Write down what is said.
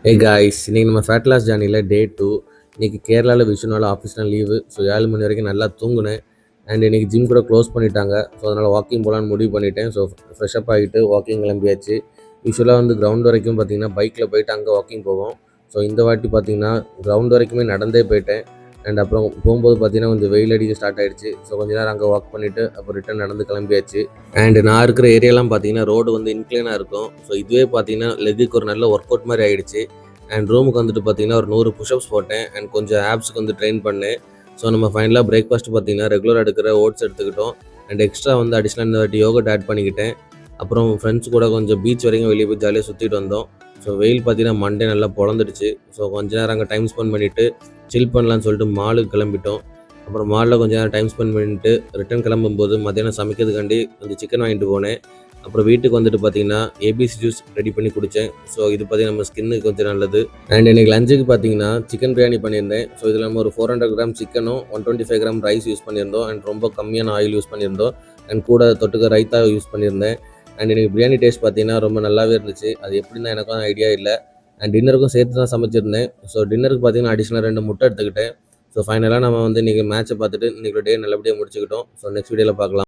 ஏ guys, இன்னைக்கு நம்ம fat loss ஜர்னியில் டே 2. இன்னைக்கு கேரளாவில் விஷுனால ஆஃபீஸ்னால் லீவு. ஸோ 7 மணி வரைக்கும் நல்லா தூங்குனேன். அண்ட் இன்னைக்கு ஜிம் கூட க்ளோஸ் பண்ணிட்டாங்க. ஸோ அதனால் வாக்கிங் போகலான்னு முடிவு பண்ணிட்டேன். ஸோ ஃப்ரெஷ்அப் ஆகிட்டு வாக்கிங் கிளம்பியாச்சு. யூஸ்வலாக வந்து கிரவுண்ட் வரைக்கும் பார்த்தீங்கன்னா பைக்கில் போயிட்டு அங்கே வாக்கிங் போவோம். ஸோ இந்த வாட்டி பார்த்தீங்கன்னா கிரவுண்ட் வரைக்குமே நடந்தே போயிட்டேன். அண்ட் அப்புறம் போகும்போது பார்த்தீங்கன்னா கொஞ்சம் வெயில் அடிக்க ஸ்டார்ட் ஆகிடுச்சு. ஸோ கொஞ்ச நேரம் அங்கே வாக் பண்ணிவிட்டு அப்புறம் ரிட்டன் நடந்து கிளம்பியாச்சு. அண்ட் நான் இருக்கிற ஏரியாலாம் பார்த்தீங்கன்னா ரோடு வந்து இன்க்ளைனாக இருக்கும். ஸோ இதுவே பார்த்தீங்கன்னா லெக்குக்கு ஒரு நல்ல ஒர்க் அவுட் மாதிரி ஆகிடுச்சு. அண்ட் ரூமுக்கு வந்துட்டு பார்த்தீங்கன்னா ஒரு 100 புஷ்அப்ஸ் போட்டேன். அண்ட் கொஞ்சம் ஆப்ஸுக்கு வந்து ட்ரெயின் பண்ணேன். ஸோ நம்ம ஃபைனலாக பிரேக்ஃபாஸ்ட் பார்த்தீங்கன்னா ரெகுலராக எடுக்கிற ஓட்ஸ் எடுத்துக்கிட்டோம். அண்ட் எக்ஸ்ட்ரா வந்து அடிஷ்னல் இந்த வாட்டி யோகட் ஆட் பண்ணிக்கிட்டேன். அப்புறம் ஃப்ரெண்ட்ஸ் கூட கொஞ்சம் பீச் வரைக்கும் வெளியே போய் ஜாலியாக சுற்றிட்டு வந்தோம். ஸோ வெயில் பார்த்தீங்கன்னா மண்டே நல்லா பொழந்துடுச்சு. ஸோ கொஞ்ச நேரம் அங்கே டைம் ஸ்பெண்ட் பண்ணிவிட்டு சில் பண்ணலான்னு சொல்லிட்டு மாலுக்கு கிளம்பிட்டோம். அப்புறம் மாலில் கொஞ்சம் நேரம் டைம் ஸ்பெண்ட் பண்ணிட்டு ரிட்டன் கிளம்பும்போது மத்தியானம் சமைக்கிறதுக்காண்டி கொஞ்சம் சிக்கன் வாங்கிட்டு போனேன். அப்புறம் வீட்டுக்கு வந்துட்டு பார்த்தீங்கன்னா ஏபிசி ஜூஸ் ரெடி பண்ணி குடித்தேன். ஸோ இது பார்த்தீங்கன்னா நம்ம ஸ்கின்னுக்கு கொஞ்சம் நல்லது. அண்ட் இன்றைக்கி லஞ்சுக்கு பார்த்தீங்கன்னா சிக்கன் பிரியாணி பண்ணியிருந்தேன். ஸோ இதில் நம்ம ஒரு 400 கிராம் சிக்கனும் 125 கிராம் ரைஸ் யூஸ் பண்ணியிருந்தோம். அண்ட் ரொம்ப கம்மியான ஆயில் யூஸ் பண்ணியிருந்தோம். அண்ட் கூட தொட்டுக்க ரைத்தா யூஸ் பண்ணியிருந்தேன். அண்ட் எனக்கு பிரியாணி டேஸ்ட் பார்த்தீங்கன்னா ரொம்ப நல்லாவே இருந்துச்சு. அது எப்படின்னா எனக்கும் ஐடியா இல்லை. அண்ட் டின்னருக்கும் சேர்த்து தான் சமைச்சிருந்தேன். ஸோ டின்னருக்கு பார்த்தீங்கன்னா அடிஷ்னலாக 2 முட்டை எடுத்துக்கிட்டேன். ஸோ ஃபைனலாக நம்ம வந்து இன்றைக்கி மேட்ச்சை பார்த்துட்டு இன்றைக்கி டே நல்லபடியாக முடிச்சுக்கிட்டோம். ஸோ நெக்ஸ்ட் வீடியோவில் பார்க்கலாம்.